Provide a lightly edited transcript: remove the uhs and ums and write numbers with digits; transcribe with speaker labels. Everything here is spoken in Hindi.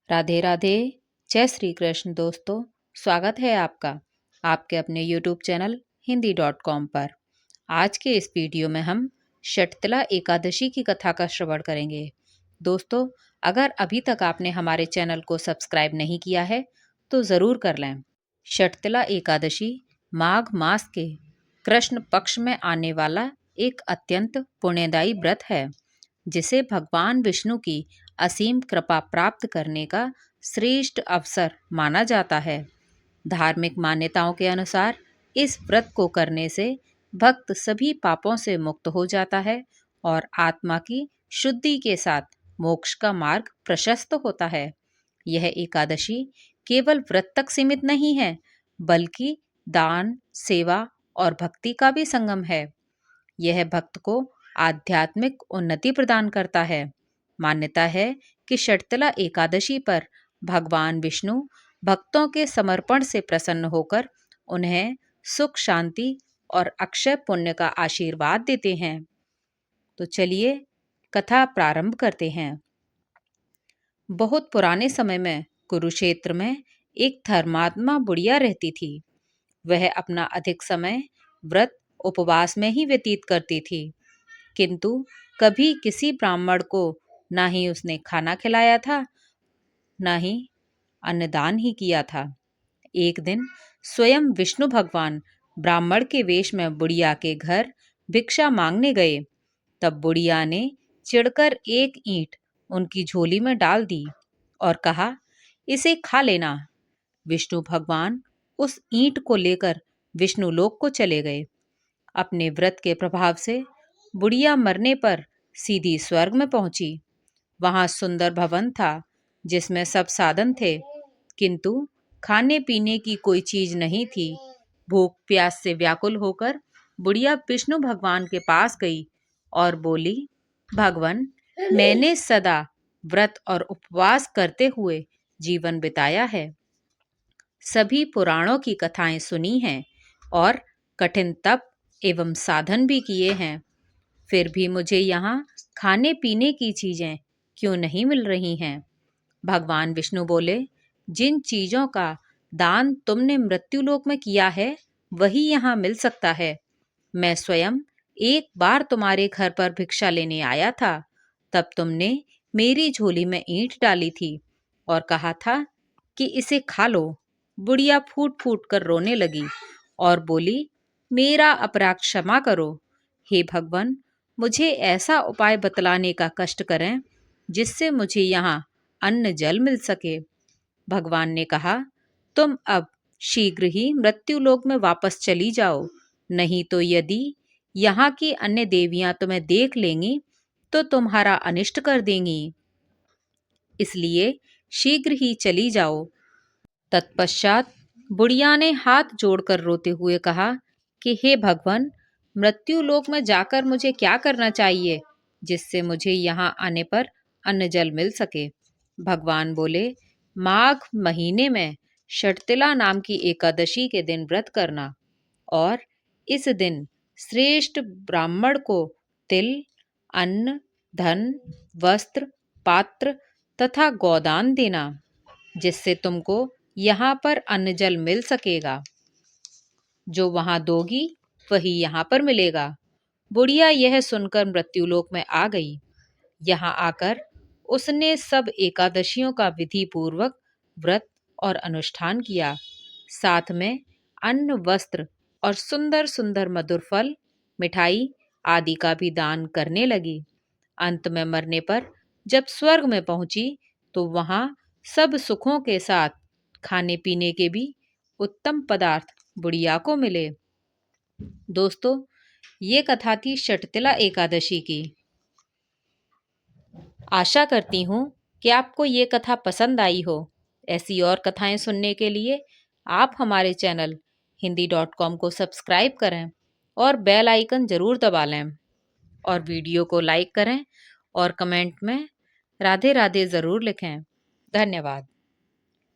Speaker 1: राधे राधे। जय श्री कृष्ण दोस्तों। स्वागत है आपका आपके अपने YouTube चैनल हिंदी.com पर। आज के इस वीडियो में हम षटतिला एकादशी की कथा का श्रवण करेंगे। दोस्तों, अगर अभी तक आपने हमारे चैनल को सब्सक्राइब नहीं किया है तो ज़रूर कर लें। षटतिला एकादशी माघ मास के कृष्ण पक्ष में आने वाला एक अत्यंत पुण्यदायी व्रत है, जिसे भगवान विष्णु की असीम कृपा प्राप्त करने का श्रेष्ठ अवसर माना जाता है। धार्मिक मान्यताओं के अनुसार इस व्रत को करने से भक्त सभी पापों से मुक्त हो जाता है और आत्मा की शुद्धि के साथ मोक्ष का मार्ग प्रशस्त होता है। यह एकादशी केवल व्रत तक सीमित नहीं है, बल्कि दान, सेवा और भक्ति का भी संगम है। यह भक्त को आध्यात्मिक उन्नति प्रदान करता है। मान्यता है कि षटतिला एकादशी पर भगवान विष्णु भक्तों के समर्पण से प्रसन्न होकर उन्हें सुख, शांति और अक्षय पुण्य का आशीर्वाद देते हैं। तो चलिए कथा प्रारंभ करते हैं। बहुत पुराने समय में कुरुक्षेत्र में एक धर्मात्मा बुढ़िया रहती थी। वह अपना अधिक समय व्रत उपवास में ही व्यतीत करती थी, किंतु कभी किसी ब्राह्मण को ना ही उसने खाना खिलाया था, ना ही अन्नदान ही किया था। एक दिन स्वयं विष्णु भगवान ब्राह्मण के वेश में बुढ़िया के घर भिक्षा मांगने गए। तब बुढ़िया ने चिढ़कर एक ईंट उनकी झोली में डाल दी और कहा, इसे खा लेना। विष्णु भगवान उस ईंट को लेकर विष्णु लोक को चले गए। अपने व्रत के प्रभाव से बुढ़िया मरने पर सीधी स्वर्ग में पहुंची। वहां सुंदर भवन था, जिसमें सब साधन थे, किंतु खाने पीने की कोई चीज नहीं थी। भूख प्यास से व्याकुल होकर बुढ़िया विष्णु भगवान के पास गई और बोली, भगवान, मैंने सदा व्रत और उपवास करते हुए जीवन बिताया है। सभी पुराणों की कथाएं सुनी हैं और कठिन तप एवं साधन भी किए हैं, फिर भी मुझे यहाँ खाने पीने की चीजें क्यों नहीं मिल रही हैं? भगवान विष्णु बोले, जिन चीजों का दान तुमने मृत्युलोक में किया है वही यहाँ मिल सकता है। मैं स्वयं एक बार तुम्हारे घर पर भिक्षा लेने आया था, तब तुमने मेरी झोली में ईंट डाली थी और कहा था कि इसे खा लो। बुढ़िया फूट फूट कर रोने लगी और बोली, मेरा अपराध क्षमा करो। हे भगवान, मुझे ऐसा उपाय बतलाने का कष्ट करें जिससे मुझे यहाँ अन्न जल मिल सके। भगवान ने कहा, तुम अब शीघ्र ही मृत्युलोक में वापस चली जाओ, नहीं तो यदि यहाँ की अन्य देवियां तुम्हें देख लेंगी तो तुम्हारा अनिष्ट कर देंगी। इसलिए शीघ्र ही चली जाओ। तत्पश्चात बुढ़िया ने हाथ जोड़कर रोते हुए कहा कि हे भगवान, मृत्युलोक में जाकर मुझे क्या करना चाहिए जिससे मुझे यहाँ आने पर अन्न जल मिल सके? भगवान बोले, माघ महीने में षटतिला नाम की एकादशी के दिन व्रत करना और इस दिन श्रेष्ठ ब्राह्मण को तिल, अन्न, धन, वस्त्र, पात्र तथा गोदान देना, जिससे तुमको यहाँ पर अन्न जल मिल सकेगा। जो वहां दोगी वही यहाँ पर मिलेगा। बुढ़िया यह सुनकर मृत्युलोक में आ गई। यहाँ आकर उसने सब एकादशियों का विधि पूर्वक व्रत और अनुष्ठान किया। साथ में अन्न, वस्त्र और सुंदर सुंदर मधुर फल, मिठाई आदि का भी दान करने लगी। अंत में मरने पर जब स्वर्ग में पहुंची तो वहां सब सुखों के साथ खाने पीने के भी उत्तम पदार्थ बुढ़िया को मिले। दोस्तों, ये कथा थी षटतिला एकादशी की। आशा करती हूँ कि आपको ये कथा पसंद आई हो। ऐसी और कथाएं सुनने के लिए आप हमारे चैनल हिंदी.com को सब्सक्राइब करें और बेल आइकन ज़रूर दबा लें और वीडियो को लाइक करें और कमेंट में राधे राधे ज़रूर लिखें। धन्यवाद।